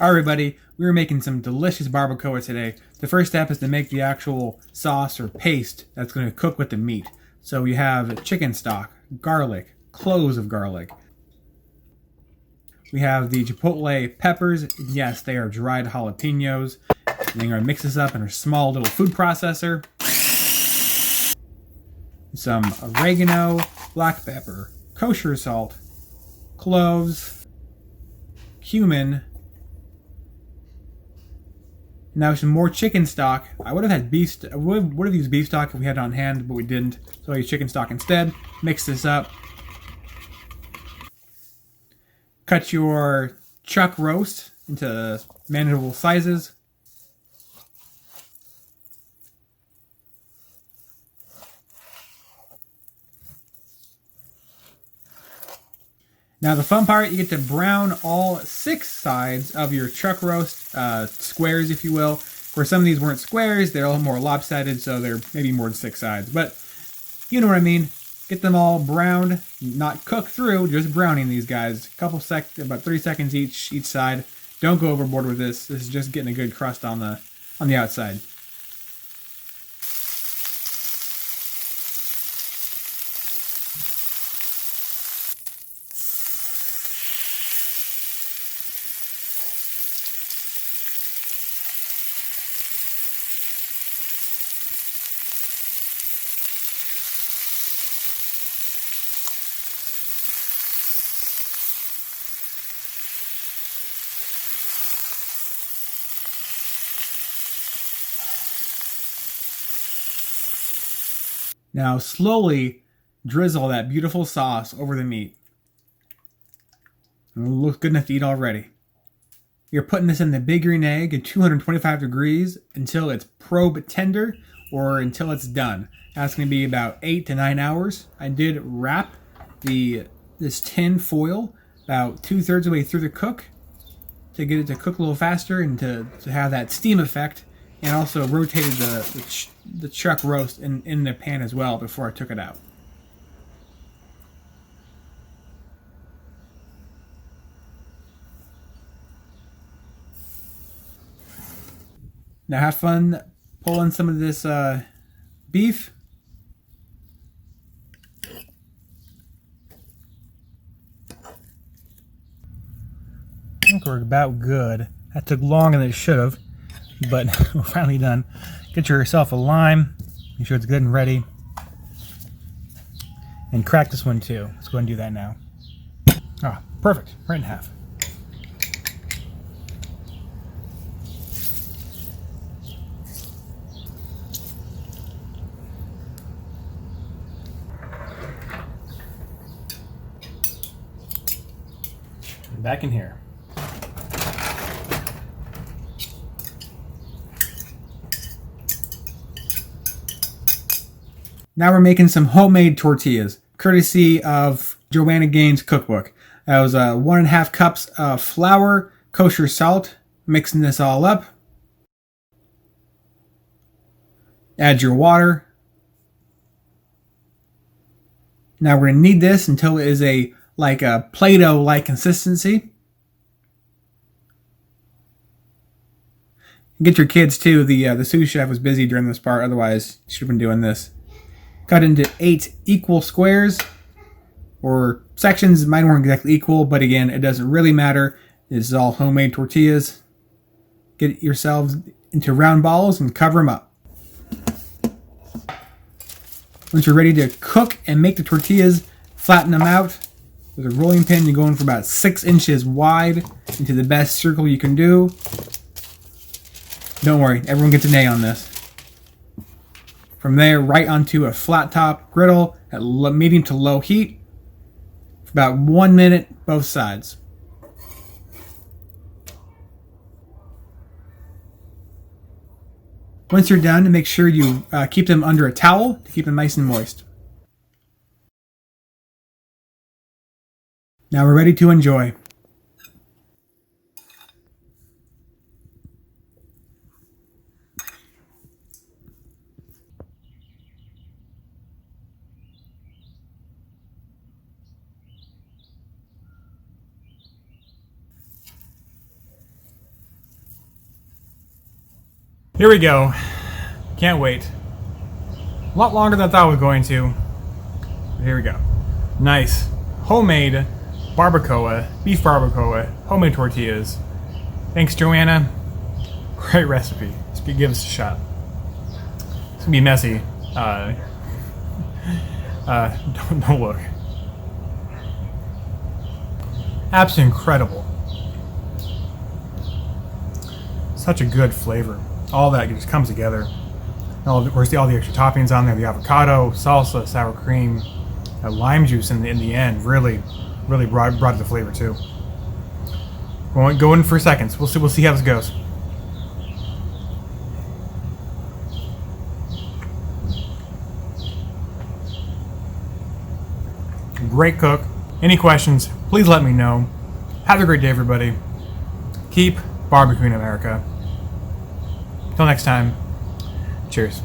Alright everybody, we were making some delicious barbacoa today. The first step is to make the actual sauce or paste that's going to cook with the meat. So we have chicken stock, garlic, cloves of garlic. We have the Chipotle peppers. Yes, they are dried jalapenos. And then you're going to mix this up in a small little food processor. Some oregano, black pepper, kosher salt, cloves, cumin. Now some more chicken stock. I would have had beef. Would have used beef stock if we had it on hand, but we didn't. So I used chicken stock instead. Mix this up. Cut your chuck roast into manageable sizes. Now the fun part, you get to brown all 6 sides of your chuck roast, squares if you will. Where some of these weren't squares, they're a little more lopsided, so they're maybe more than 6 sides. But you know what I mean. Get them all browned, not cooked through, just browning these guys. About 30 seconds each side. Don't go overboard with this. This is just getting a good crust on the outside. Now slowly drizzle that beautiful sauce over the meat. It looks good enough to eat already. You're putting this in the big green egg at 225 degrees until it's probe tender or until it's done. That's going to be about 8 to 9 hours. I did wrap this tin foil about 2/3 of the way through the cook to get it to cook a little faster and to have that steam effect, and also rotated the chuck roast in the pan as well before I took it out. Now have fun pulling some of this beef. I think we're about good. That took longer than it should have, but we're finally done. Get yourself a lime. Make sure it's good and ready. And crack this one too. Let's go ahead and do that now. Ah, perfect. Right in half. Back in here. Now we're making some homemade tortillas, courtesy of Joanna Gaines' cookbook. That was 1.5 cups of flour, kosher salt, mixing this all up. Add your water. Now we're going to knead this until it is like a Play-Doh-like consistency. Get your kids too. The sous chef was busy during this part, otherwise he should have been doing this. Cut into 8 equal squares or sections. Mine weren't exactly equal, but again, it doesn't really matter. This is all homemade tortillas. Get yourselves into round balls and cover them up. Once you're ready to cook and make the tortillas, flatten them out. With a rolling pin, you're going for about 6 inches wide into the best circle you can do. Don't worry, everyone gets an A on this. From there, right onto a flat top griddle at medium to low heat for about 1 minute, both sides. Once you're done, make sure you keep them under a towel to keep them nice and moist. Now we're ready to enjoy. Here we go. Can't wait. A lot longer than I thought I was going to. But here we go. Nice. Homemade barbacoa, beef barbacoa, homemade tortillas. Thanks, Joanna. Great recipe. Let's give us a shot. It's gonna be messy. Don't look. Absolutely incredible. Such a good flavor. All that just comes together. All the extra toppings on there, the avocado, salsa, sour cream, lime juice in the end really brought the flavor too. Go in for seconds. We'll see how this goes. Great cook. Any questions, please let me know. Have a great day, everybody. Keep barbecuing America. Until next time, cheers.